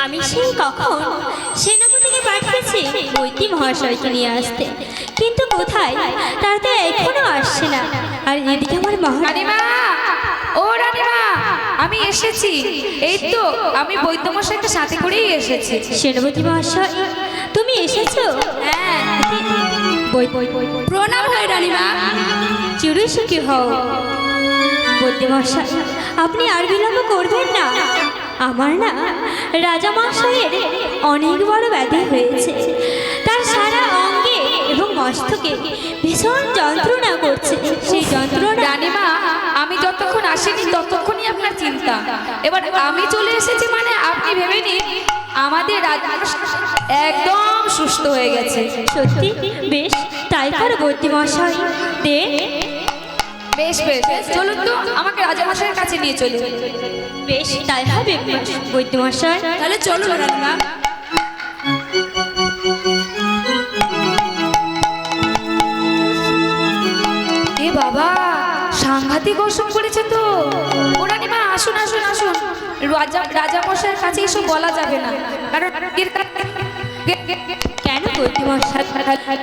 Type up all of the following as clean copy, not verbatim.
আমি সেই কখন সেনাপতিকে পাঠিয়েছি বৈতি মহাশয়কে নিয়ে আসতে, কিন্তু কোথায়, তারা তো এখনো আসছে না। আর এদিকে আমার রানীমা, ও রানীমা, আমি এসেছি। এই তো আমি বৈদ্যমশাইকে সাথে করেই এসেছি। সেনাপতি মহাশয়, তুমি এসেছো? হ্যাঁ, প্রণাম হয় রানীমা। চিরই সুখী হও। বৈদ্য মশাই, আপনি আর বিলম্ব করবেন না। আমার না রাজা মশাইয়ের অনেক বড় ব্যাধি হয়েছে। তার সারা অঙ্গে এবং মস্তকে ভীষণ যন্ত্রণা করছে। সেই যন্ত্রণা রানীমা, আমি যতক্ষণ আসিনি ততক্ষণই আপনার চিন্তা। এবার আমি চলে এসেছি মানে আপনি ভেবে নিন আমাদের রাজা একদম সুস্থ হয়ে গেছে। সত্যি? বেশ, তাই করো বৈদ্য মশাই। দে বেশ বেশ, চলুন তো আমাকে রাজামশাইয়ের কাছে নিয়ে চলুন। বেশ, তাই হবে বৈদ্য মশাই। তাহলে চলুন রানীমা। এ বাবা, সাংঘাতিক অসুখ করেছে তো। ও রানীমা, আসুন আসুন আসুন। রাজামশাইয়ের কাছে এসব বলা যাবে না, কারণ কেন বৈদ্য মশাই?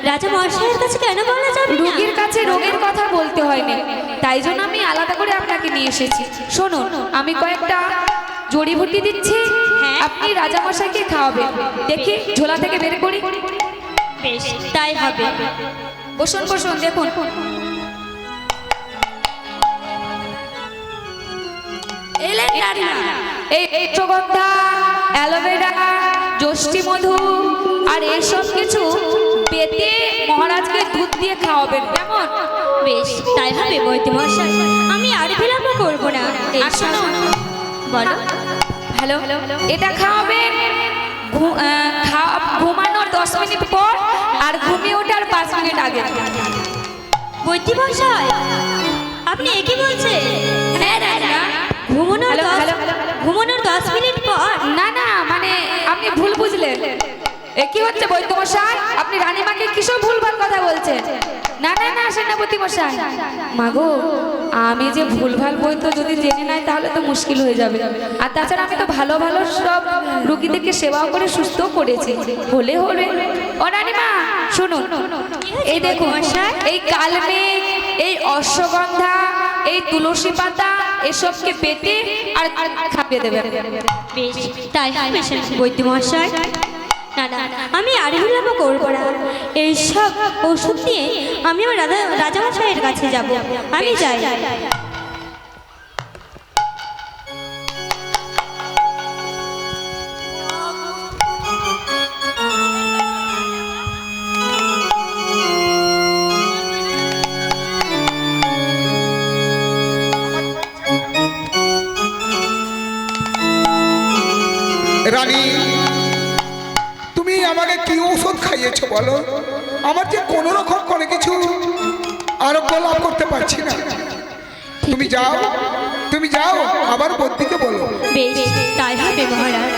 রাজা মশাইয়ের কাছে কেন বলা যাবে না? রোগীর কাছে রোগের কথা বলতে হয়নি, তাই জন্য আমি আলাদা করে আপনাকে নিয়ে এসেছি। শুনুন, আমি কয়েকটা জড়িবুটি দিচ্ছি, আপনি রাজামশাইকে খাওয়াবেন। দেখি ঝোলা থেকে বের করি। বেশ, তাই হবে। বসুন বসুন, দেখুন। এই সুগন্ধা, অ্যালোভেরা, যষ্টি মধু আর এসব কিছু পেতে মহারাজকে দুধ দিয়ে খাওয়াবেন, কেমন? বেশ, তাই হবে বৈদ্য মশাই। আমি আর বিলম্ব করবো না। আসুন। বলো। হ্যালো, এটা খাওয়াবেন ঘুমানোর 10 মিনিট পর আর ঘুমিয়ে ওঠার 5 মিনিট আগে। বৈদ্য মশাই, আপনি একই বলছেন? হ্যাঁ রানীমা। ঘুমানোর 10 মিনিট পর? না না, মানে আপনি ভুল বুঝলেন। কি হচ্ছে বৈদ্য মশাই, আপনি রানীমাকে কিসব ভুলভাল কথা বলছেন? না না না, সেনাপতি মশাই, মাগো আমি যে ভুলভাল বৈদ্য যদি জেনে নাই তাহলে তো মুশকিল হয়ে যাবে। আর তাছাড়া আমি তো ভালো ভালো সব রোগীদেরকে সেবাও করে সুস্থ করেছি। হলে হলে ও রানীমা শুনুন, এই দেখুন, এই কালমেঘ, এই অশ্বগন্ধা, এই তুলসী পাতা এসবকে পেটে আর খাপিয়ে দেবেন। বেশ, তাই হবে বৈদ্য মশাই। না না, আমি আর বিলম্ব করবো না। এইসব ওষুধ দিয়ে আমি আমার রাজামশাইয়ের কাছে যাব। আমি যাই। রানী, তুমি আমাকে কি ওষুধ খাইয়েছো বলো? আমার যে কোনো রকম কোনো কিছু আরোগ্য লাভ করতে পারছি না। তুমি যাও, তুমি যাও, আবার বদ্যিকে বলো। বেশ, তাই হবে মহারাজ।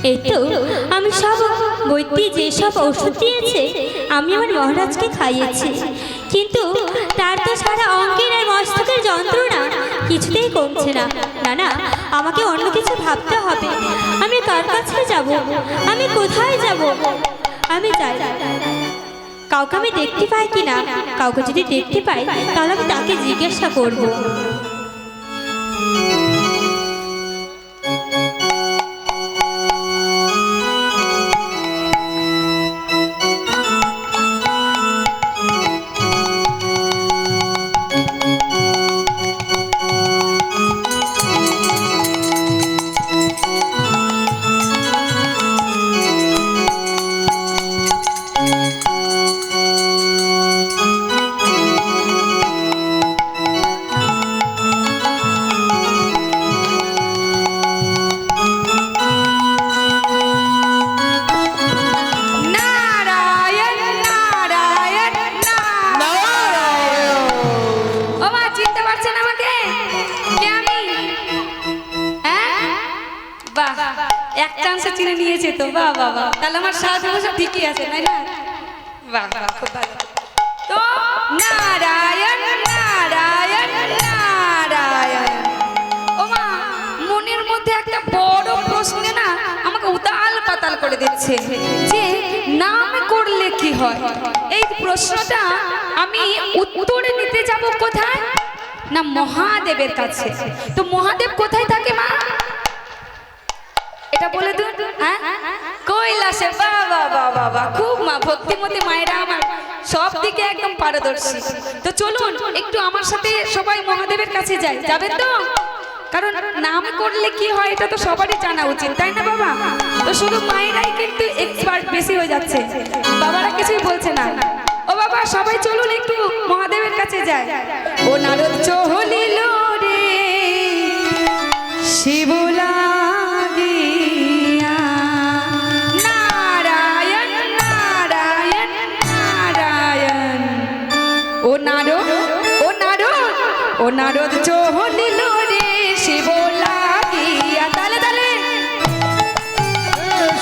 এই তো আমি সব বৈদ্য যেসব ওষুধ দিয়েছে আমি আমার মহারাজকে খাইয়েছি, কিন্তু তার তো সারা অঙ্গের আর মস্তকের যন্ত্রণা কিছুতেই কমছে না। না না, আমাকে অন্য কিছু ভাবতে হবে। আমি কার কাছে যাব? আমি কোথায় যাব? আমি যাই। কাউকে আমি দেখতে পাই কি না? কাউকে যদি দেখতে পাই তাহলে আমি তাকে জিজ্ঞাসা করব। এক চান্সে চিনে নিয়েছে তো, বাহ বাহ বাহ, তাহলে আমার সাহায্য ঠিকই আছে, তাই না? বাহ বাহ, খুব ভালো। তো নারায়ণ নারায়ণ নারায়ণ। ও মা, মনের মধ্যে একটা বড় প্রশ্ন না আমাকে উতাল হচ্ছে যে নাম করলে কি হয়। এই প্রশ্নটা আমি উত্তরে নিতে যাব কোথায় না মহাদেবের কাছে। তো মহাদেব কোথায় থাকে মা এটা বলে দিন। হ্যাঁ কৈলাসে। বাবা বাবা বাবা, খুব মা ভক্তিমতী মায়েরা আমার সব দিকে একদম পারদর্শী। তো চলুন একটু আমার সাথে সবাই মহাদেবের কাছে যাই, যাবেন তো? কারণ নাম করলে কি হয় এটা তো সবারই জানা উচিত, তাই না বাবা? তো শুধু মায়েরাই কিন্তু এক্সপার্ট বেশি হয়ে যাচ্ছে, বাবারা কিছুই বলছে না। ও বাবা সবাই চলুন একটু মহাদেবের কাছে যাই। ও নারদ চহলিল রে শিবলা ও নারদ চহলিল রে শিব লাগিয়া। তালে তালে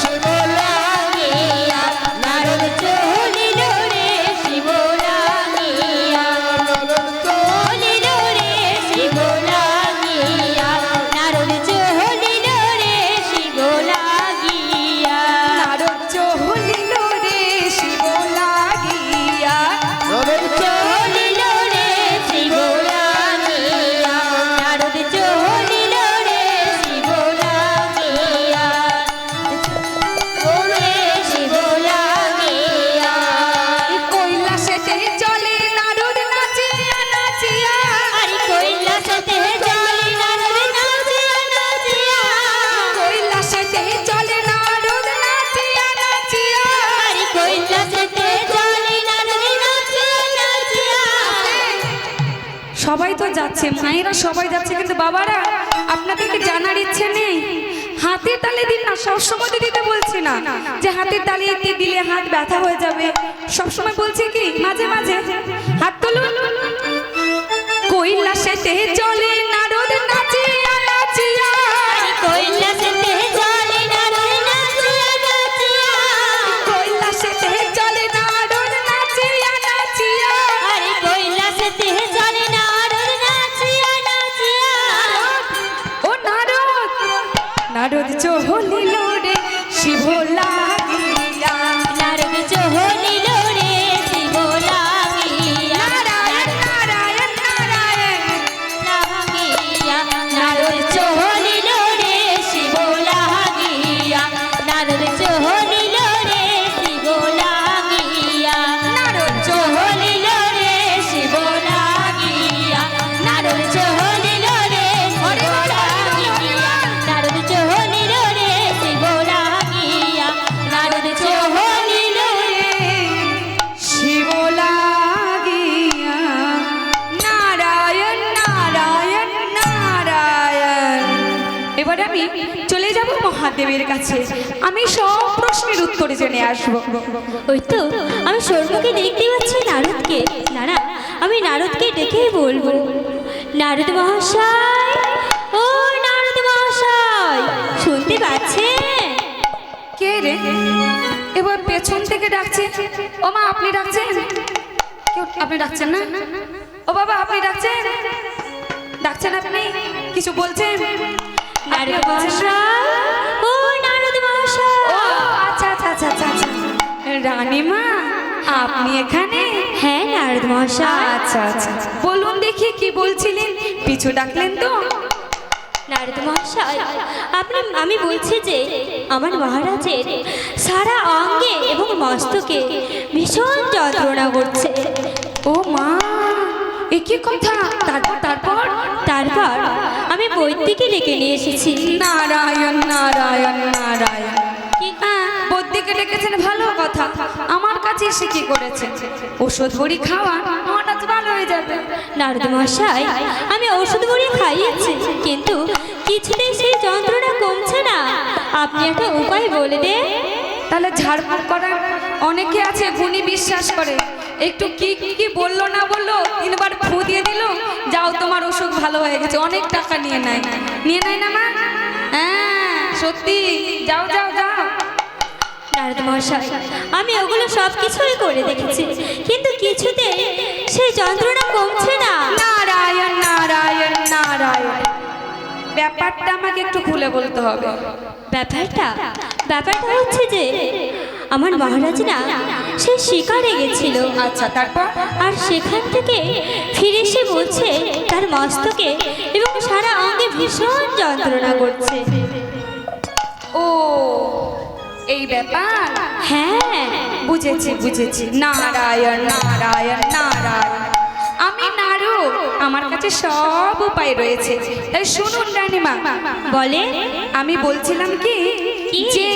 শিব লাগিয়া নারদ চহলিল রে শিব লাগিয়া, চহলিল রে শিব লাগিয়া, নারদ চহলিল রে শিব লাগিয়া, নারদ চহলিল রে শিব লাগিয়া, নারদ চহলিল রে শিব লাগিয়া, নারদ চহলিল রে শিব লাগিয়া, শিব লাগিয়া। কৈলাসেতে চলে নারদ নাচিয়া নাচিয়া, আরে কৈলাসেতে চলে নারদ নাচিয়া নাচিয়া, কৈলাসেতে চলে নারদ নাচিয়া নাচিয়া, আরে কৈলাসেতে চলে নারদ নাচিয়া নাচিয়া। সবাই তো যাচ্ছে, মায়েরা সবাই যাচ্ছে, কিন্তু বাবারা আপনাদেরকে জানার ইচ্ছে নেই? হাতের তালে দিন না, সবসময় তো দিতে বলছি না যে হাতের তালে দিলে হাত ব্যথা হয়ে যাবে, সবসময় বলছি কি মাঝে মাঝে হাত তুলুন। কৈলাসেতে চলে নারদ নাচিয়া নাচিয়া, কৈলাসেতে চলে নারদ নাচিয়া নাচিয়া, কৈলাসেতে চলে নারদ নাচিয়া নাচিয়া, আরে কৈলাসেতে চলে নারদ নাচিয়া নাচিয়া। ও নারদ নারদ চহলিল রে শিব লাগিয়া, নারদ চহলিল রে শিব লাগিয়া, নারায়ণ নারায়ণ নারায়ণ, লাগিয়া, নারদ চহলিল রে শিব লাগিয়া, নারদ চহলিল রে শিব লাগিয়া, নারদ চহলিল রে শিব লাগিয়া, নারদ চহলিল রে শিব লাগিয়া, নারদ চহলিল রে শিব লাগিয়া, নারদ চহলিল রে। শিব লাগিয়া, নারায়ণ নারায়ণ নারায়ণ। এবার আমি চলে যাব মহাদেবের কাছে, আমি সব প্রশ্নের উত্তর জেনে আসবো। ওই তো আমি স্বর্গকে দেখতে পাচ্ছি নারদকে। না না, আমি নারদকে ডেকেই বলবো, নারদ মহাশয়, ও নারদ মহাশয়, শুনতে পাচ্ছেন? কে রে এবার পেছন থেকে ডাকছে? ও মা আপনি ডাকছেন? কেউ আপনি ডাকছেন না? ও বাবা আপনি ডাকছেন? ডাকছেন আপনি? কিছু বলছেন? নারদ মহাশয়, ও নারদ মহাশয়। ও আচ্ছা আচ্ছা আচ্ছা আচ্ছা আচ্ছা। রানীমা আপনি এখানে? হ্যাঁ নারদ মহাশয়। আচ্ছা আচ্ছা বলুন দেখি কি বলছিলেন, পিছু ডাকলেন তো? নারদ মহাশয়, আমি বলছি যে আমার মহারাজের সারা অঙ্গে এবং মস্তকে ভীষণ যন্ত্রণা করছে। ও মা এ কি কথা? তারপর তারপর তারপর আমি বৈদ্যকে ডেকে নিয়ে এসেছি। নারায়ণ নারায়ণ নারায়ণ। বদ্যিকে ডেকেছেন, ভালো কথা। আমার কাছে এসে কি করেছে? ওষুধ বড়ি খাওয়া, হঠাৎ ভালো হয়ে যাবে। নারদ মহাশয়, আমি ওষুধ বড়ি খাইয়েছি, কিন্তু কিছুতেই সেই যন্ত্রণা কমছে না। আপনি একটা উপায় বলে দেন। তাহলে ঝাড়ফুঁক করার অনেকে আছে, গুণী বিশ্বাস করে। একটু কি কি বললো না বললো, 3 বার ফু দিয়ে দিল, যাও তোমার অসুখ ভালো হয়ে গেছে। অনেক টাকা নিয়ে নেয় না মা? হ্যাঁ সত্যি, যাও যাও যাও। নারদ মহাশয়, আমি ওগুলো সব কিছুই করে দেখেছি, কিন্তু কিছুতে সেই যন্ত্রণা কমছে না। নারায়ণ নারায়ণ নারায়ণ। ব্যাপারটা আমাকে একটু খুলে বলতে হবে। ব্যাপারটা হচ্ছে যে আমার মহারাজ না সে শিকারে গেছিল। আচ্ছা, তারপর? আর সেখান থেকে ফিরে এসে বলছে তার মস্তকে এবং সারা অঙ্গে ভীষণ যন্ত্রণা করছে। ও, এই ব্যাপার। হ্যাঁ, বুঝেছি বুঝেছি। নারায়ণ নারায়ণ নারায়ণ। আমি নারু, আমার কাছে সব উপায় রয়েছে। তাই শুনুন রানীমা, বলে আমি বলছিলাম কি যে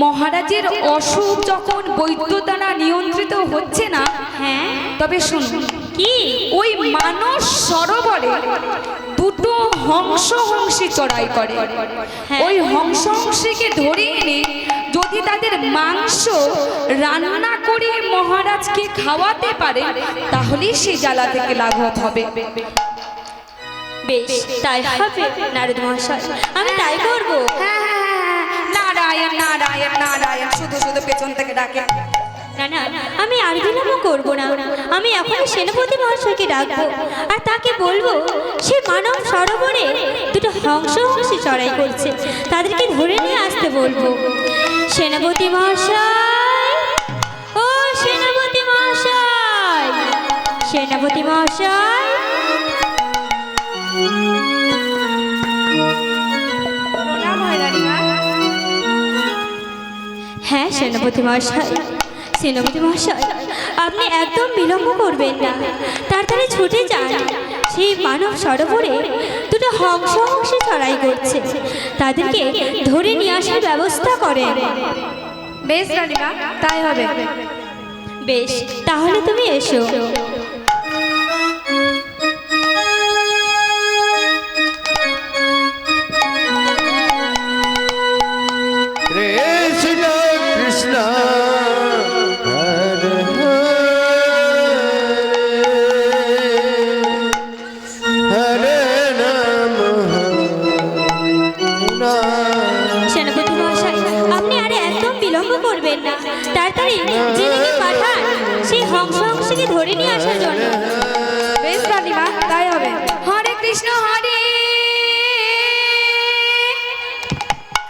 মহারাজের অসুখ যখন বৈদ্য দ্বারা নিয়ন্ত্রিত হচ্ছে না, হ্যাঁ, তবে শুনুন কি ওই মানস সরোবরে দুটো হংসী চড়াই করে। ওই হংসীকে ধরে এনে যদি তাদের মাংস রান্না করে মহারাজকে খাওয়াতে পারে, তাহলেই সে জ্বালা থেকে লাঘব হবে। বেশ, তাই হবে নারদ মহাশয়, আমি তাই করবো। হ্যাঁ, নারায়ণ নারায়ণ নারায়ণ, শুধু শুধু পেছন থেকে ডাকে। না না, আমি আর বিলম্ব করবো না। আমি এখন সেনাপতি মহাশয়কে ডাকবো আর তাকে বলবো সে মানব সরোবরে দুটো হংসী চড়াই করছে, তাদেরকে ধরে নিয়ে আসতে বলবো। সেনাপতি মহাশয়, ও সেনাপতি মহাশয়, সেনাপতি মহাশয়। হ্যাঁ সেনাপতি মহাশয়, সেনাপতি মহাশয়, আপনি একদম বিলম্ব করবেন না, তাড়াতাড়ি ছুটে যান। সেই মানব সরোবরে দুটো হংসী চড়াই করছে, তাদেরকে ধরে নিয়ে আসার ব্যবস্থা করেন। বেশ রানীমা, তাই হবে। বেশ, তাহলে তুমি এসো। কৃষ্ণ কৃষ্ণ হরে হরে রাম সেনাপতি মহাশয়, আপনি আরে একদম বিলম্ব করবেন না, তাড়াতাড়ি জেনেকে পাঠান সেই হংসীকে ধরে নিয়ে আসার জন্য। বেশ রানীমা, তাই হবে। হরে কৃষ্ণ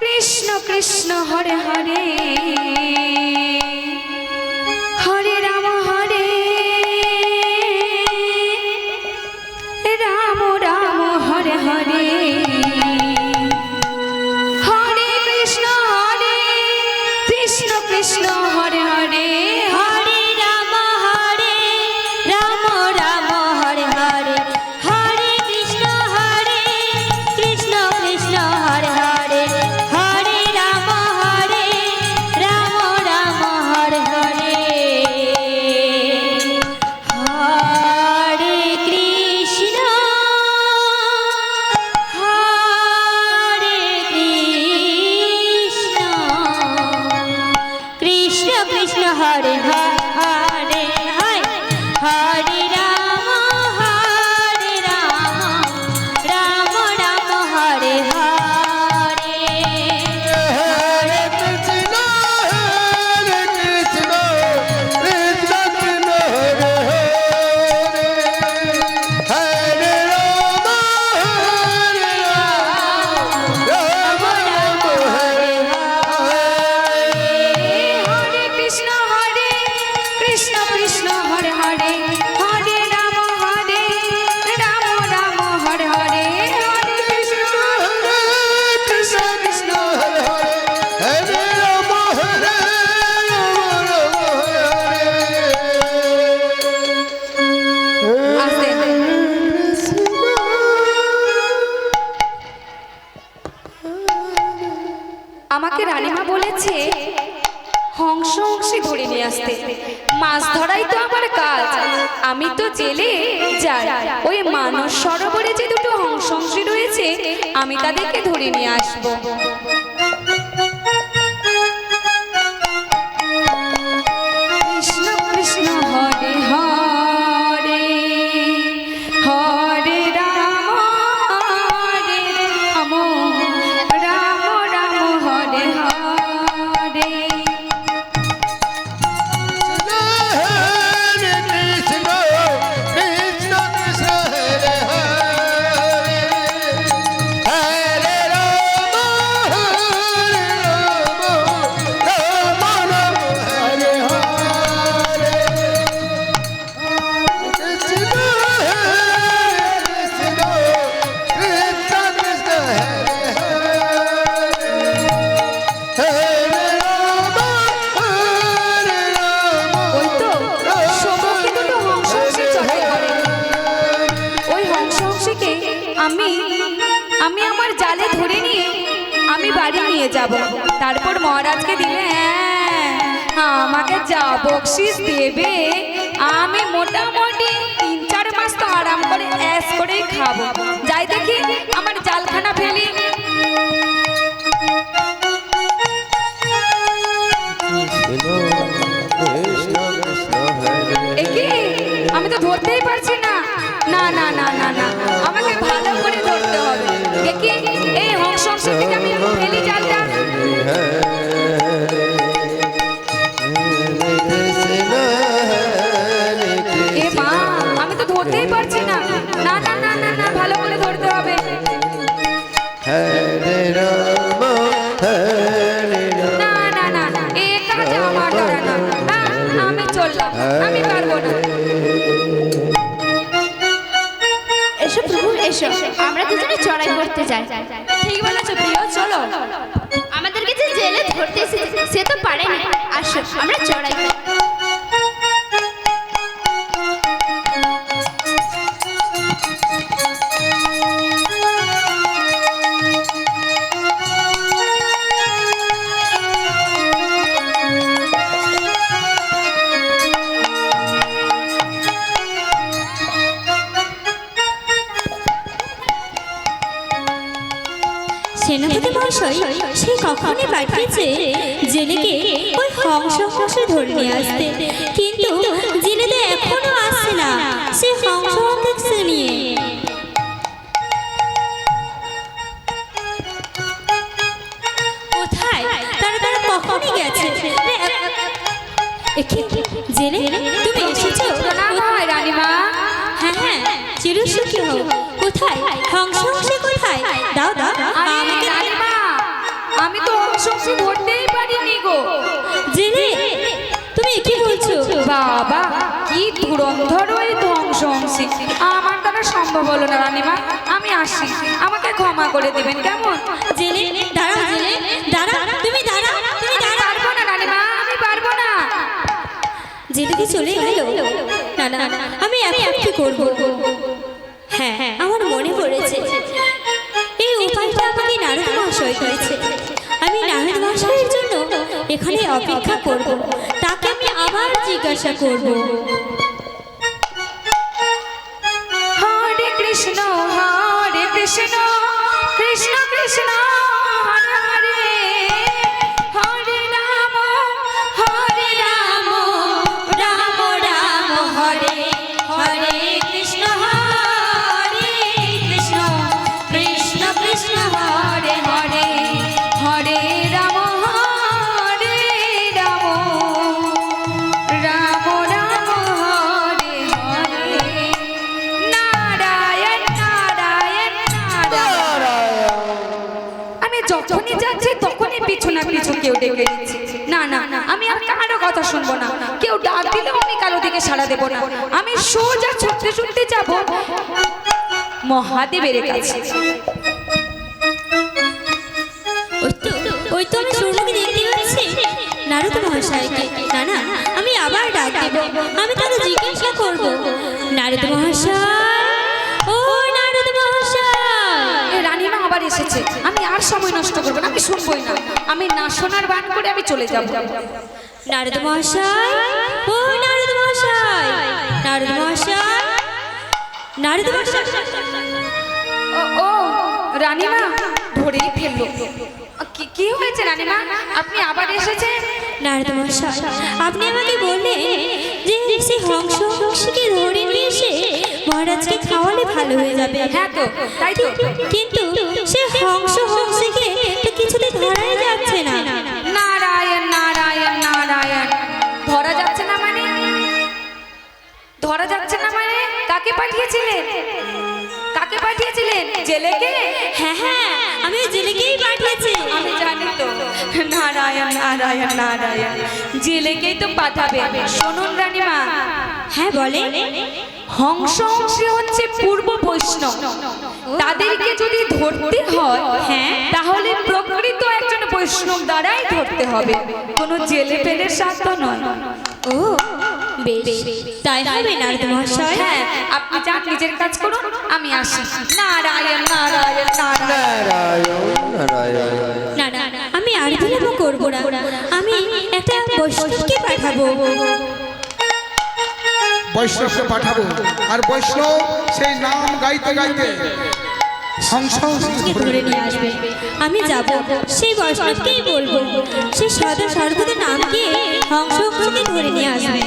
কৃষ্ণ কৃষ্ণ হরে হরে, হরে রাম রাম হরে হরে, হরে কৃষ্ণ কৃষ্ণ হরে হরে, হরে রাম রাম হরে হরে, হরে কৃষ্ণ কৃষ্ণ হরে হরে, হরে রাম রাম হরে হরে, হরে কৃষ্ণ কৃষ্ণ কৃষ্ণ হরে হরে, হরে রাম রাম হরে হরে, হরে কৃষ্ণ হরে কৃষ্ণ কৃষ্ণ কৃষ্ণ হরে হরে হরে রাম রাম হরে হরে কৃষ্ণ কৃষ্ণ হরে হরে, হরে রাম রাম হরে হরে, হরে কৃষ্ণ কৃষ্ণ কৃষ্ণ হরে হরে রাম হরে আস্তে। আমাকে রানীমা বলেছে হংসী ধরে নিয়ে আসতে। মাছ ধরাই তো আমার কাজ, আমি তো জেলে যাই। ওই মানস সরোবরে যে দুটো হংসী রয়েছে, আমি তাদেরকে ধরে নিয়ে আসবো। কৃষ্ণ কৃষ্ণ হরে হরে, হরে রাম রাম হরে হরে, হরে কৃষ্ণ কৃষ্ণ কৃষ্ণ হরে হরে জালে ধরে নিয়ে আমি বাড়ি নিয়ে যাব, তারপর মহারাজকে দিলে আমাকে যা বকশিস দেবে আমি মোটামুটি 3-4 মাস তো আরাম করে অ্যাশ করেই খাবো। যাই দেখি আমার জালখানা ফেলি। একি আমি তো ধরতেই পারছি না। না না না না না, আমাকে ভালো করে ধরতে হবে। দেখি এই হংস থেকে আমি ফেলি জালটা। এ মা, আমি তো ধরতেই পারছি না। না না না না না, ভালো করে ধরতে হবে। না না না না, এ কাজ আমার দ্বারা না। আমি চললাম, আমি পারবো না। এসো প্রভু এসো, আমরা দুজনে চড়াই করতে যাই। ঠিক বলেছো প্রিয়, চলো। আমাদেরকে যে জেলে ধরতে এসেছে সে তো পারেনি, আসো আমরা চড়াই করি। সেনাপতি মহাশয় সে কখনই পাঠিয়েছে জেলেকে ওই হংস ধরে নিয়ে আসতে, কিন্তু জেলে তো এখনো আসছে না সে হংস নিয়ে। কোথায় তারা তারা কখনই গেছে? জেলে তুমি এসেছো? না হয় রানীমা। হ্যাঁ হ্যাঁ, চিরসুখী হও। কোথায় হংস কোথায়? দাও দাও আরে রানীমা, আমি তো হংস ধরতেই পারিনি গো। জেলে তুমি কি বলছো? বাবা কি ধুরন্ধর ওই ধ্বংসী, আমার দ্বারা সম্ভব হলো না রানীমা। আমি আসি, আমাকে ক্ষমা করে দিবেন কেমন? জেলে দাঁড়াও, জেলে দাঁড়াও, তুমি দাঁড়াও, তুমি দাঁড়াও। পারবো না রানীমা, আমি পারবো না। জেলে কি চলে গেল? না না, আমি এখন কি করব? হ্যাঁ আমার মনে পড়েছে, এই উপায়টা আমাকে নারদ মহাশয় করেছে। আমি নারদ মহাশয়ের জন্য এখানে অপেক্ষা করব, তাকে আমি আবার জিজ্ঞাসা করব। হরে কৃষ্ণ কৃষ্ণ কৃষ্ণ হরে হরে, হরে রাম রাম রাম হরে হরে, কৃষ্ণ কৃষ্ণ কৃষ্ণ কৃষ্ণ হরে হরে। হরে রাম রাম রাম হরে হরে, নারায়ণ নারায়ণ নারায়ণ। আমি যখনই যাচ্ছি তখনই পিছু না পিছু কেউ ডেকে দিচ্ছে। না না না, আমি আর কারো কথা শুনবো না। কেউ ডাক দিলেও আমি কারো দিকে সাড়া দেবো না। আমি সোজা ছুটতে ছুটতে যাব মহাদেবের কাছে। ওই তো আমি সূর্যকে দেখতে পাচ্ছি, নারদ মহাশয়কে। না না, আমি আবার ডাক দেব, আমি তাকে জিজ্ঞাসা করব, নারদ মহাশয়, ও নারদ মহাশয়। রানীমা আবার এসেছে, আমি আর সময় নষ্ট করবো না, আমি শুনবোই না। আমি না শোনার বান করে আমি চলে যাব। নারদ মহাশয়, ও নারদ মহাশয়, নারদ মহাশয়, নারদ মহাশয়। ও রানীমা ধরেই ফেললো। কি হয়েছে রানীমা, আপনি আবার এসেছেন? নারদ মহাশয়, আপনি আমাকে বললেন যে সেই হংসকে ধরে নিয়ে এসে মহারাজকে খাওয়ালে ভালো হয়ে যাবে। হ্যাঁ তো, তাই তো। কিন্তু সে হংসকে তো কিছুতে ধরাই যাচ্ছে না। নারায়ণ নারায়ণ নারায়ণ, ধরা যাচ্ছে না মানে? ধরা যাচ্ছে না মানে কাকে পাঠিয়েছিলেন? কাকে পাঠিয়েছিলেন? জেলেকে? হ্যাঁ হ্যাঁ, আমি জেলেকেই পাঠিয়েছি। আমি জানি তো। নারায়ণ নারায়ণ নারায়ণ, জেলেকেই তো পাঠাবে। শুনুন রানীমা। হ্যাঁ বলে। হংস হচ্ছে পূর্ব বৈষ্ণব, তাদেরকে যদি ধরতে হয় তাহলে প্রকৃত একজন বৈষ্ণব দ্বারাই ধরতে হবে, কোনো জেলে পেলের সাধ্য নয়। ও বেশ, তাই হবে নারদ মহাশয়। হ্যাঁ, আপনি যান, নিজের কাজ করুন, আমি আসি। নারায়ণ নারায়ণ নারায়ণ। নারায়ণ নারায়ণ না না, আমি আর বিলম্ব করবো না, আমি একটা বৈষ্ণবকে পাঠাবো। বৈষ্ণবকে পাঠাবো, আর বৈষ্ণব সেই নাম গাইতে গাইতে কে ধরে নিয়ে আসবে। আমি যাব, সেই বৈষ্ণবকেই বলবো, সে সদা সর্বদা নাম দিয়ে হংসকে ধরে নিয়ে আসবে।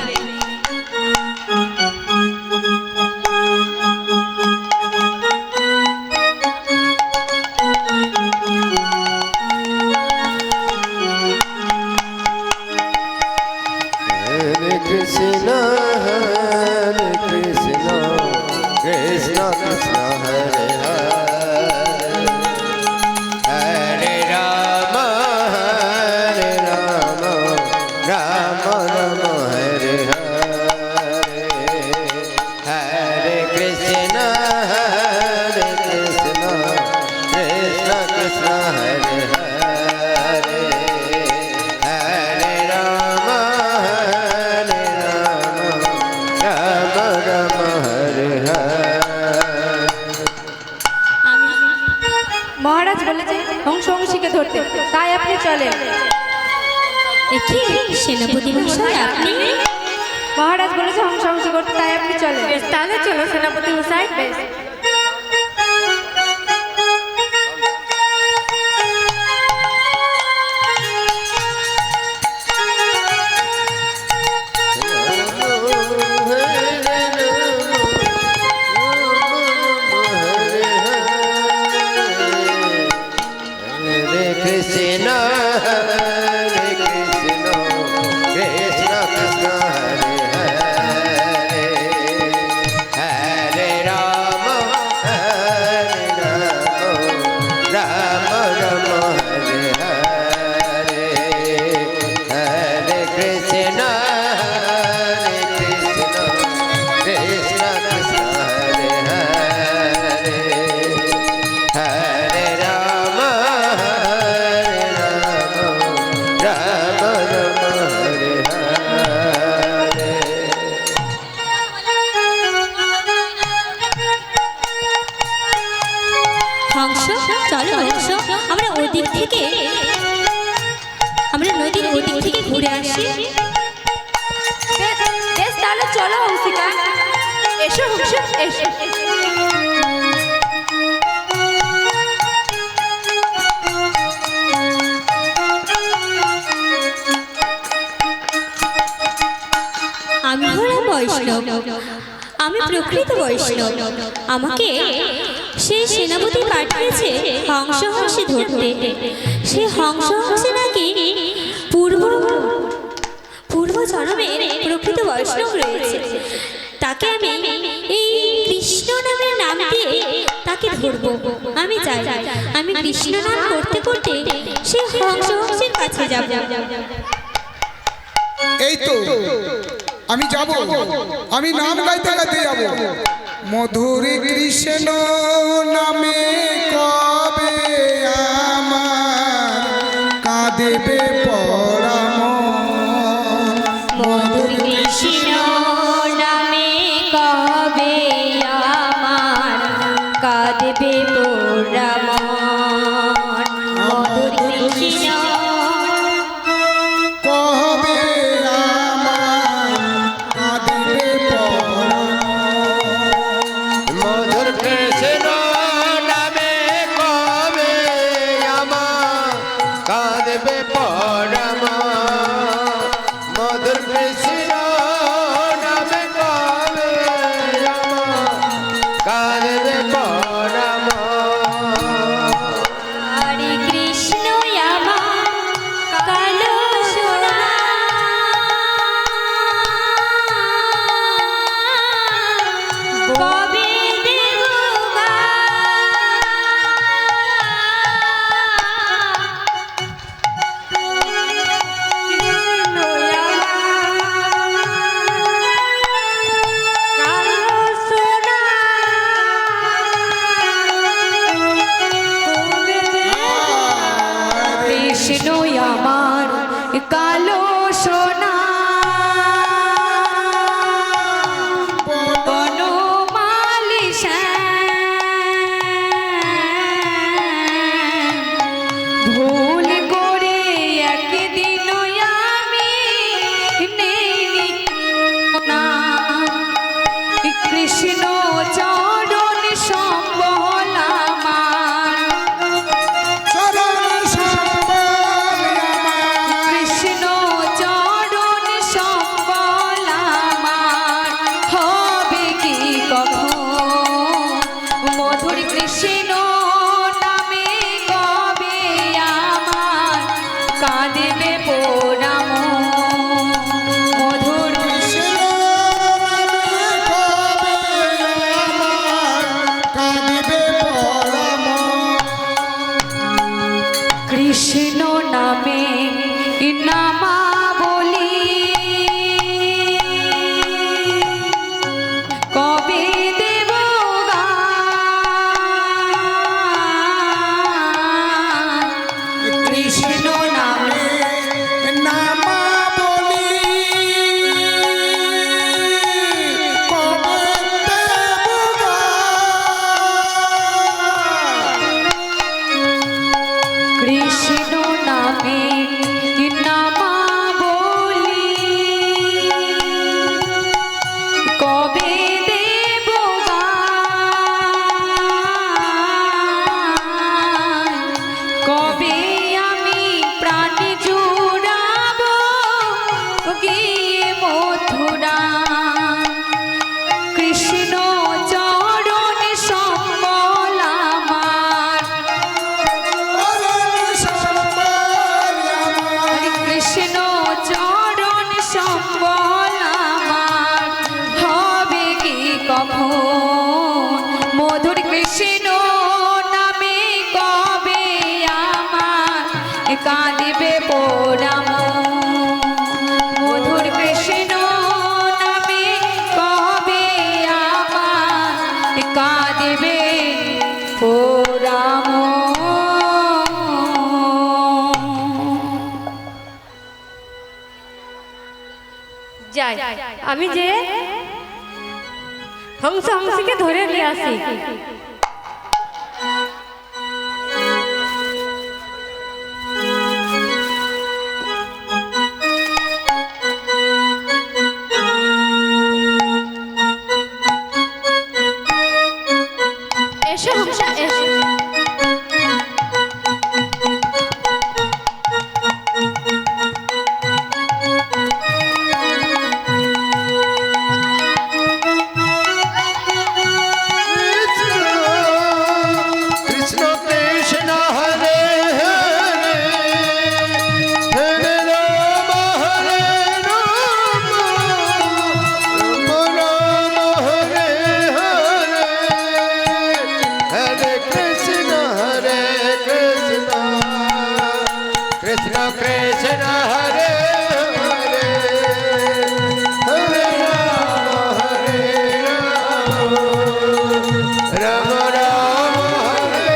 Hare Krishna, Hare Krishna, Krishna Krishna, Hare Hare, Hare Rama, Hare Rama, Rama Rama, Hare Hare, Hare Krishna, Hare Krishna, Krishna Krishna, Hare Hare, Hare Rama, Hare Rama, Rama Rama, Hare Hare. আমি মহারাজ বলেছে হংসকে ধরতে, তাই আপনি চলেন। কি সেনাপতি মশাই, আপনি? মহারাজ বলেছে হংস করতে, তাই আপনি চলেন। তাহলে চলো সেনাপতি মশাই। বেশ। Hare Krishna, Hare Krishna, Krishna Krishna, Hare Hare, Hare Rama, Hare Rama, Rama Rama, Hare Hare, Hare Krishna, Hare Krishna, Krishna Krishna, Hare Hare, Hare Rama, Hare Rama, Rama Rama, Hare Hare. Hansa, চলো হংস, আমরা ওদিক থেকে, আমরা নদীর ওদিক থেকে ঘুরে আসি। বেশ, তাহলে চলো হংসিকা। এসো হংস, এসো। আমি হলাম বৈষ্ণব, আমি প্রকৃত বৈষ্ণব। আমাকে সেই সেনাপতি পাঠিয়েছে হংস হংসে ধরতে। সে হংস হংসে নাকি পূর্ব জন্মের প্রকৃত বৈষ্ণব রয়েছে। তাকে আমি এই কৃষ্ণ নামের নাম দিয়ে তাকে ধরবো। আমি চাই আমি কৃষ্ণ নাম করতে করতে সেই হংস হংসের কাছে যাব। এই তো আমি যাব, আমি নাম গাইতে গাইতে যাব। মধুর কৃষ্ণ নামে কবে আমার কাঁদেবে পরাম, মধুর কৃষ্ণ নামে কবে আমার কাঁদবে পোড়ামন। মধুর কৃষ্ণ কবে আমার কাঁদেবে পরাম। মধুর কৃষ্ণ নামে কবে আমার কাঁদবে পরম, মধুর কৃষ্ণ নামে কবে আমার কাঁদবে পরম। হরে কৃষ্ণ আমার কালো সোনা, কবে দেব গা। কৃষ্ণ নামে নামা বলি কবে দেব গান? কৃষ্ণ নামে নামা বলি কবে দেব গান? কৃষ্ণ নামে নামা বলি কবে দেব গান? কবে আমি প্রাণ জুড়াবো গিয়ে মথুরা? কৃষ্ণ চরণ সম্বল আমার, হরে কৃষ্ণ চরণ সম্বল আমার হবে কি কখন? মধুর কৃষ্ণ নামে কবে আমার কাঁদিবে পোড়াম? মধুর কৃষ্ণ নামে কবে আমার কাঁদিবে পোড়াম? যাই আমি যে হংসকে ধরে নিয়ে আসি। এসো হংসা এসো। কৃষ্ণ কৃষ্ণ হরে হরে হরে রাম হরে রাম রাম রাম হরে হরে হরে কৃষ্ণ কৃষ্ণ কৃষ্ণ হরে হরে হরে রাম রাম রাম হরে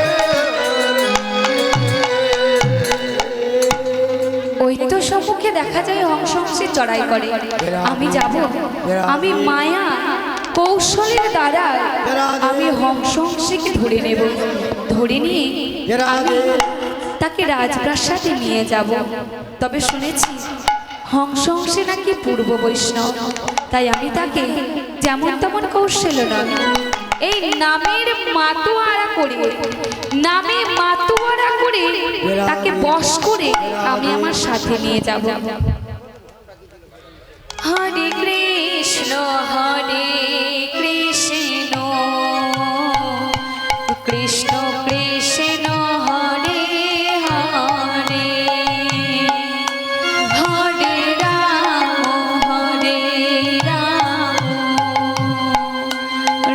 ওই তো সম্মুখে দেখা যায় হংসে চড়াই করে। আমি যাব, আমি মায়া কৌশলের দ্বারা আমি হংসকে ধরে নেব, ধরে নিয়ে আমি তাকে রাজপ্রাসাদে নিয়ে যাব। তবে শুনেছি হংসে নাকি পূর্ব বৈষ্ণব, তাই আমি তাকে যেমন তেমন কৌশল নয়, এই নামের মাতোয়ারা করে, নামে মাতোয়ারা করে তাকে বশ করে আমি আমার সাথে নিয়ে যাব। হরে কৃষ্ণ কৃষ্ণ কৃষ্ণ হরে হরে হরে রাম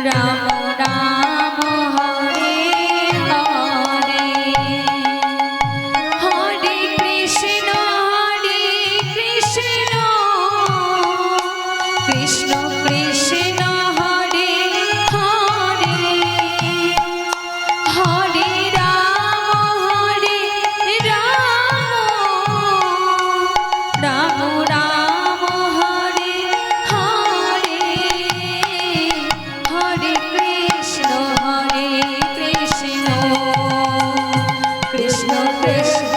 রাম রাম হরে হরে হরে কৃষ্ণ কৃষ্ণ কৃষ্ণ হরে হরে হরে রাম রাম রাম হরে হরে হরে কৃষ্ণ কৃষ্ণ কৃষ্ণ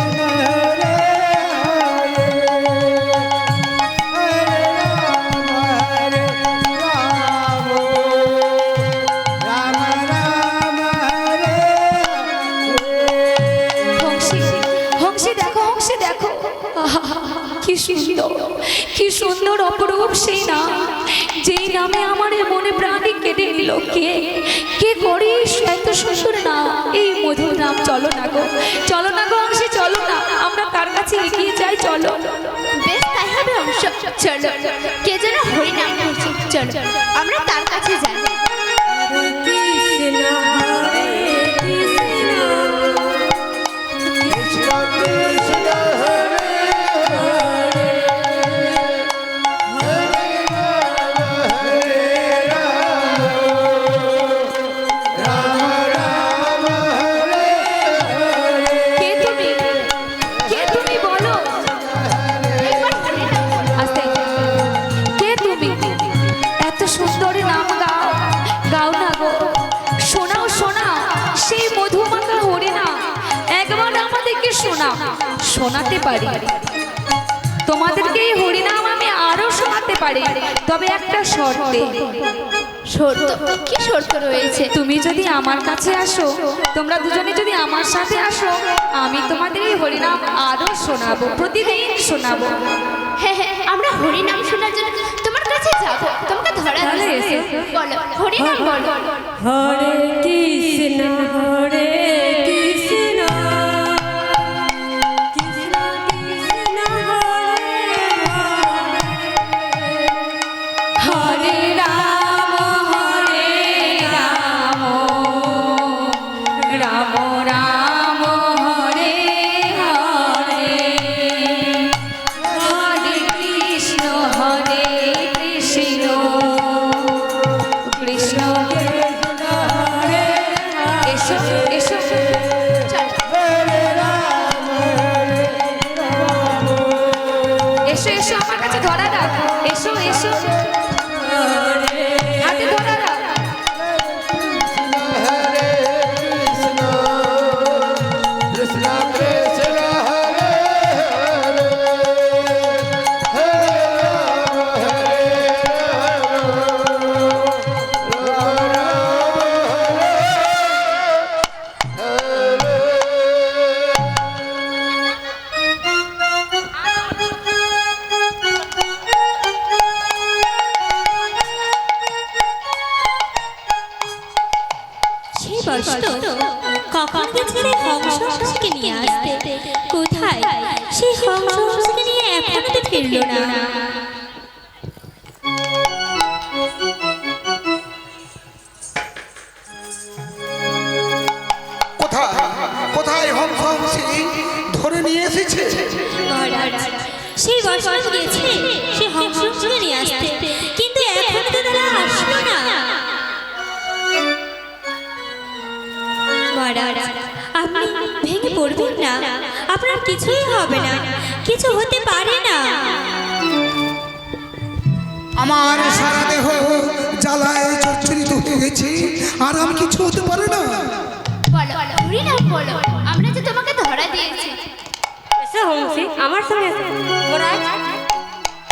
হংসে দেখো কি সুন্দর অপরূপ সেই নাম, যেই নামে আমার মনে প্রাণী কেটে নিল। কে করিস এত সুন্দর নাম, এই মধুর নাম। চলো না গো হংসে, চলো না, আমরা তার কাছে এগিয়ে যাই। চলো। বেশ তাই হবে হংস, চলো। কে যেন হরিনাম করছে, চলো আমরা তার কাছে যাই। কৃষ্ণ হরে কৃষ্ণ কৃষ্ণ শোনাতে পারি। তোমাদেরকে এই হরিনাম আমি আরো শোনাতে পারি, তবে একটা শর্তে। শর্ত? কি শর্ত রয়েছে? তুমি যদি আমার কাছে আসো, তোমরা দুজনে যদি আমার সাথে আসো, আমি তোমাদের এই হরিনাম আরো শোনাবো, প্রতিদিন শোনাবো। হ্যাঁ হ্যাঁ, আমরা হরিনাম শোনার জন্য তোমার কাছে যাব, তোমাকে ধরা তাহলে দেব। এসো। বলো হরিনাম বলো। হরে কৃষ্ণ হরে কৃষ্ণ কৃষ্ণ কৃষ্ণ হরে হরে রাম রাম রাম হরে হরে হরে কৃষ্ণ কৃষ্ণ কৃষ্ণ হরে এসো এসো এসো এসো আমার কাছে ধরা দাও। এসো এসো, হাতে ধরা দাও। হরে কৃষ্ণ কৃষ্ণ কৃষ্ণ হরে হরে হরে রাম রাম রাম সেই বসত কখন গেছিল হংসকে নিয়ে আসতে, কোথায় সেই হংসকে নিয়ে এখনো তো ফিরল না। কোথায় কোথায় হংসী ধরে নিয়ে এসেছে? মহারাজ, সেই বসত গিয়েছে সেই হংসকে নিয়ে আসতে, কিন্তু এখনো তো তারা আসলো না। মহারাজ, আপনি ভেঙে পড়বেন না, আপনার কিছুই হবে না, কিছু হতে পারে না। আমার সারা দেহ জ্বালায় জর্জরিত হয়ে গেছে, আর আমি কিছু হতে পারে না। বলো হরিনাম বলো, আমরা যে তোমাকে ধরা দিয়েছি। আমার সঙ্গে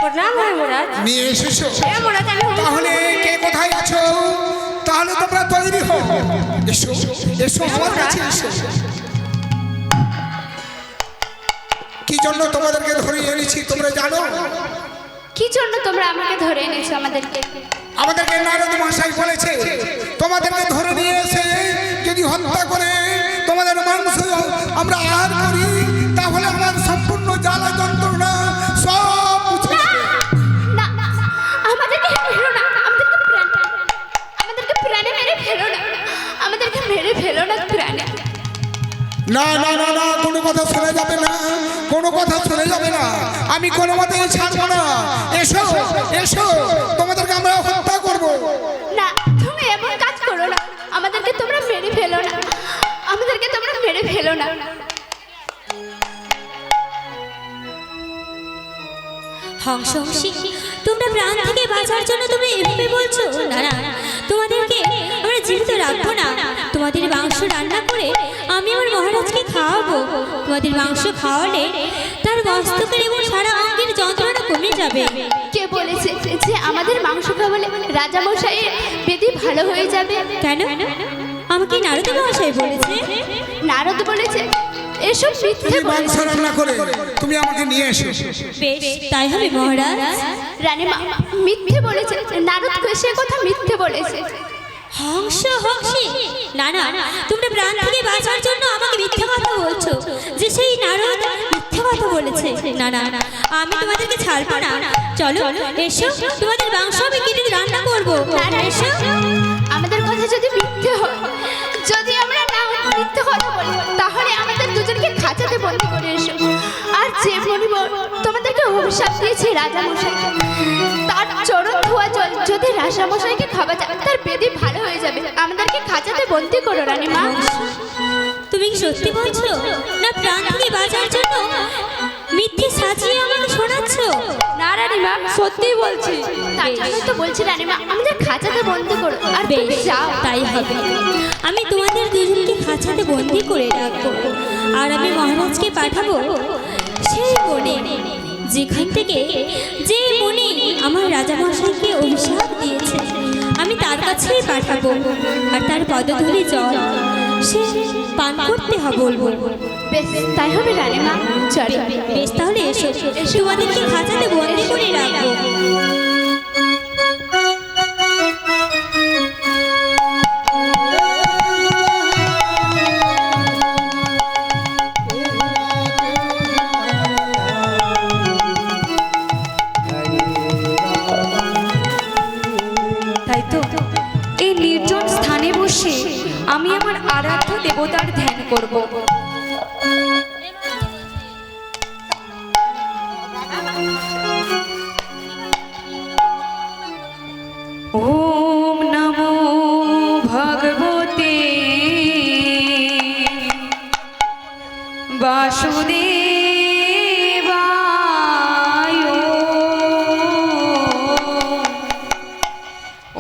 প্রণাম হয় মহারাজ। নিয়ে এসেছো? মহারাজ, আমি তাহলে কে কোথায় আছো? তাহলে তোমরা তৈরি হও, এসো এসো আমার কাছে এসো। কি জন্য তোমাদেরকে ধরে এনেছি তোমরা জানো? কি জন্য তোমরা আমাকে ধরে এনেছো? আমাদেরকে নারদ মহাশয় বলেছে তোমাদেরকে ধরে নিয়ে এসে যদি হত্যা করে তোমাদের মাংস আমরা আর করি, তাহলে আমার সম্পূর্ণ জ্বালা যন্ত্রণা সব মুছে যাবে। না না, আমাদেরকে মেরো না, আমাদেরকে প্রাণে মেরে ফেলো না, আমাদেরকে মেরে ফেলো না প্রাণে। না না না না, কোনো কথা শোনা যাবে না, কোনো কথা শোনা যাবে না, আমি কোনো মতে ছাড়বো না। এসো এসো, তোমাদেরকে আমরা হত্যা করব। না, তুমি এমন কাজ করো না, আমাদেরকে তোমরা মেরে ফেলো না, আমাদেরকে তোমরা মেরে ফেলো না। হংসী, তোমরা প্রাণ থেকে বাঁচার জন্য তুমি এভাবে বলছো? না না, তোমাদেরকে আমরা জীবিত রাখবো না, তোমাদের মাংস রান্না করে আমি আমার মহারাজকে খাওয়াবো। তোমাদের মাংস খাওয়ালে তার মস্তকের এবং সারা অঙ্গের যন্ত্রণা কমে যাবে। কে বলেছে যে আমাদের মাংস খাওয়ালে রাজামশাইয়ের বেদি ভালো হয়ে যাবে? কেন? আমাকে নারদ মহাশয় বলেছে। নারদ বলেছে? এসব মিথ্যে তুমি মাংস বলেছে। রান্না করে তুমি আমাকে নিয়ে এসো। বেশ, তাই হবে মহারাজ। রানীমা মিথ্যে বলেছে, নারদ সে কথা মিথ্যে বলেছে। হংসী, না না, তোমরা প্রাণ থেকে বাঁচার জন্য আমাকে মিথ্যা কথা বলছো যে সেই নারদ মিথ্যা কথা বলেছে। না না, আমি তোমাদেরকে ছাড়বো না। চলো এসো, তোমাদের মাংস আমি কেটে রান্না করবো। না না, এসো। আমাদের কথা যদি মিথ্যে হয়, যদি আমরা না মিথ্যে কথা বলি, তাহলে আমাদের দুজনকে খাঁচাতে বন্দি করে এসো। আর যে মণিবর তোমাদেরকে অভিশাপ দিয়েছে রাজামশাইকে, তার চরণ ধোয়া জল যদি রাজামশাইকে খাওয়া যায়, তার বেদি ভালো হয়ে যাবে। আমাদেরকে খাঁচাতে বন্দি করো রানীমা। তুমি কি সত্যি বলছো না প্রাণ থেকে বাঁচার জন্য মিথ্যে সাজিয়ে আমাকে শোনাচ্ছ? না রানীমা, সত্যিই বলছি। তার জন্য তো বলছি রানীমা, আমাদের খাঁচাতে বন্দি করো। আর তুমি বেশ, যাও। তাই হবে। আমি তোমাদের দুজনকে খাঁচাতে বন্দি করে রাখবো, আর আমি মহারাজকে পাঠাবো সেই বনে, যেখান থেকে যে মুনি আমার রাজামশাইকে অভিশাপ দিয়েছে আমি তার কাছেই পাঠাবো। আর তার পদধূলি জল সে পান করতে হবে বলবো। বেশ তাই হবে রানীমা, চলো। বেশ তাহলে এসো, তোমাদেরকে খাঁচাতে বন্দি করে রাখবো। তাই তো এই নির্জন স্থানে বসে আমি আমার আরাধ্য দেবতার ধ্যান করব। ওম নমো ভগবতে বাসুদেবায়।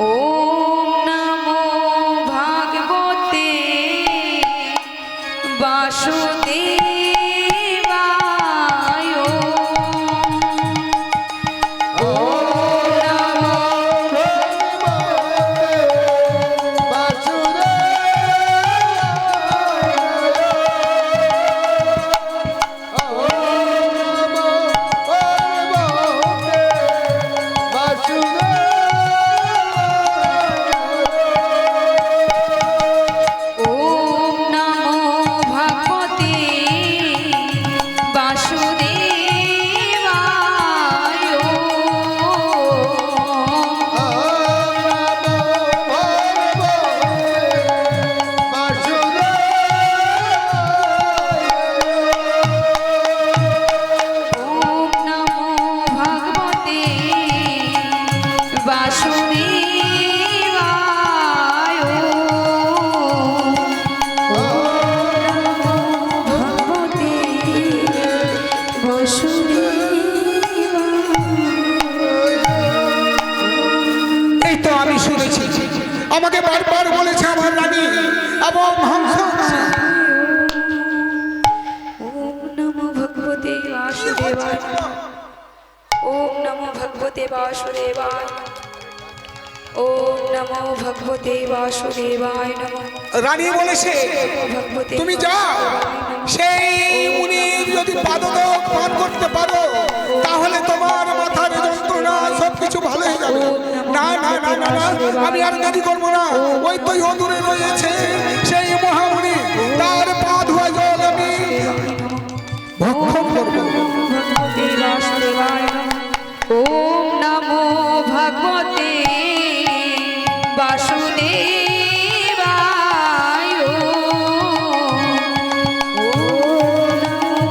ওম নমো ভগবতে বাসুদেবায়। ওম নমো ভগবতে বাসুদেবায়। ওম নমো ভগবতে বাসুদেবায়। ভগবতে এই তো আমি শুনেছি, আমাকে বারবার বলেছে আমার রানী এবং হংস। ওম নমো ভগবতে বাসুদেবায়। ওম নমো ভগবতে বাসুদেবায়। ওম নমো ভগবতে বাসুদেবায় নমঃ। রানী বলেছে ভগবতে তুমি যাও, সেই মুনির যদি পাদদক পান করতে পারো তাহলে তোমার মাথার যন্ত্রণা সবকিছু ভালো হয়ে যাবে। না না না না না, আমি আর দেরি করবো না। ওই তো অদূরে রয়েছে সেই মহামুনি, তার পা ধোয়া জল আমি ভক্ষণ করবো। ভগবতে বাসুদেবায় নমঃ। ওম নমো ভগবতে বাসুদেবায়। ওম নমো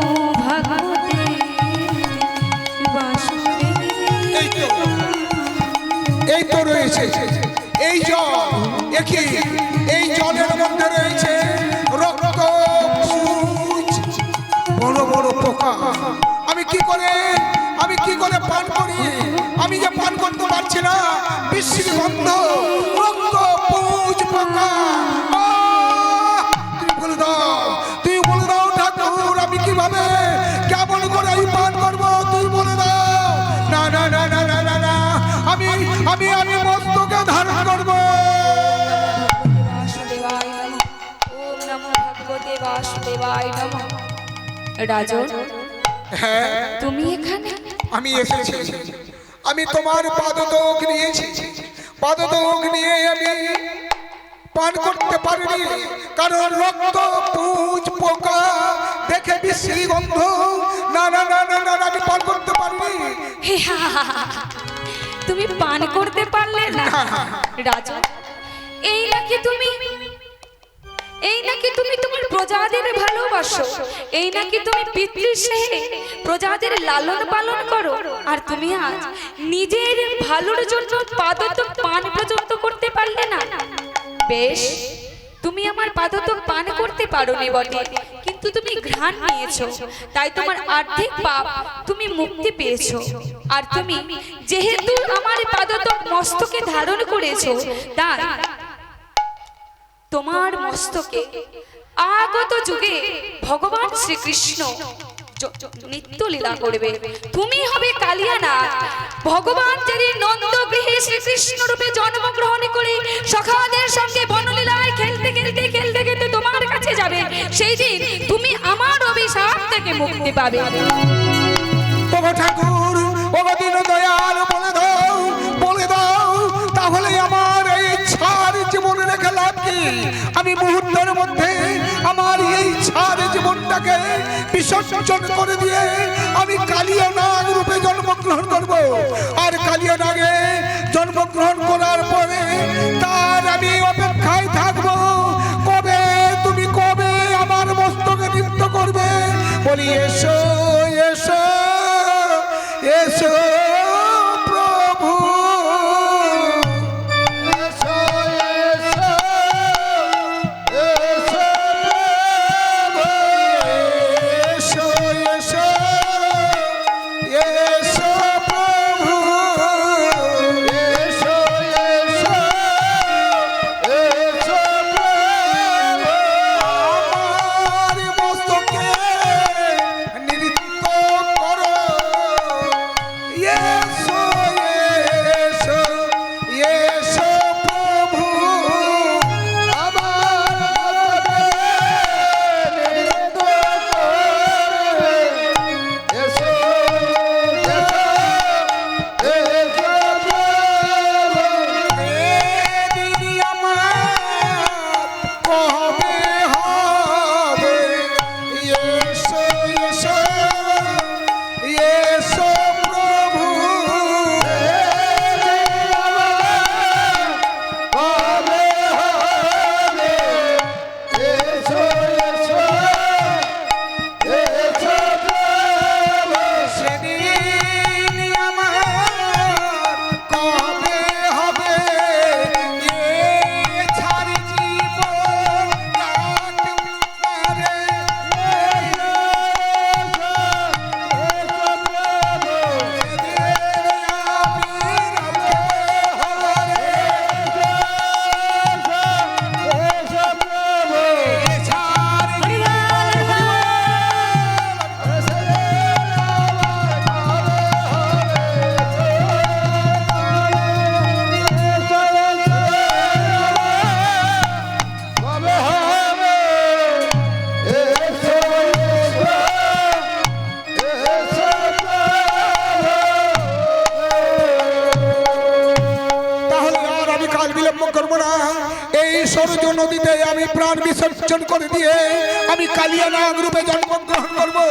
ভগবতে বাসুদেবায়। এই তো রয়েছে এই জল, একই এই জলের মধ্যে রয়েছে রক্ত, সূচ, বড় বড় পোকা। আমি কি করে পান করি? আমি যে পান করতে পারছি না, বিশ্রী গন্ধ, রক্ত, পুঁজ, পোকা। তুমি বলে দাও ঠাকুর, আমি কিভাবে কেমন করে আমি পান করবো? তুই বলে দাও। না না না না না না না, আমি আমি আমি মস্তকে ধারণ করবো। বাসুদেবায় নমঃ। ওম নমো ভগবতে বাসুদেবায় নমঃ। রাজন, হ্যাঁ, তুমি এখানে? আমি এসেছি। আমি তোমার পাদদক নিয়েছি, পাদদক নিয়ে আমি পান করতে পারিনি, কারণ রক্ত, পুঁজ, পোকা দেখে বিশ্রী গন্ধ। না না না না না, আমি পান করতে পারিনি। তুমি পান করতে পারলে না? রাজন, এই নাকি তুমি তোমার প্রজাদের ভালোবাসো, এই নাকি তুমি পিতৃস্নেহে প্রজাদের লালন পালন করো, আর তুমি আজ নিজের ভালোর জন্য পাদতক পান পর্যন্ত করতে পারলে না? বেশ, তুমি আমার পাদতক পান করতে পারোনি বটে, কিন্তু তুমি ঘ্রাণ নিয়েছো, তাই তোমার আর্ধেক পাপ তুমি মুক্তি পেয়েছো। আর তুমি যেহেতু আমার পাদতক মস্তকে ধারণ করেছো, তাই তোমার মস্তকে আগত যুগে ভগবান শ্রীকৃষ্ণ নিত্য লীলা করবে, তুমি হবে কালিয়ানাগ। ভগবান যেদিন নন্দগৃহে শ্রীকৃষ্ণ রূপে জন্মগ্রহণ করে সখাদের সঙ্গে বনলীলায় খেলতে খেলতে খেলতে খেলতে তোমার কাছে যাবে, সেই দিন তুমি আমার অভিশাপ থেকে মুক্তি পাবে। ওগো ঠাকুর, ওগো দীন দয়াল, বলে দাও তাহলে আমার এই ইচ্ছার জীবনে রেখে লাভ কি? আমি মুহূর্তের মধ্যে আমার এই ইচ্ছার জীবনটাকে বিসর্জন করে দিয়ে আমি কালিয়ানাগ রূপে জন্মগ্রহণ করব। আর কালিয়ানাগে জন্মগ্রহণ করার পরে তার আমি অপেক্ষায় থাকবো, কবে আমার মস্তকে নৃত্য করবে। বলি এসো এসো এসো প্রভু, এসো এসো এসো এসো এসো এসো প্রভু, এসো এসো এসো আমার মস্তকে নৃত্য করো। এসো এসো এসো প্রভু, এদিনই আমার কবে হবে। এসো এসো এসো প্রভু, সেদিন আমার কবে হবে। এ ছাড়ি জীবন রাখতে পারে। তাহলে আর আমি কাল বিলম্ব করবো না, এই সরজ নদীতে আমি প্রাণ বিসর্জন করে দিয়ে আমি কালিয়ানাগ রূপে জন্মগ্রহণ করবো।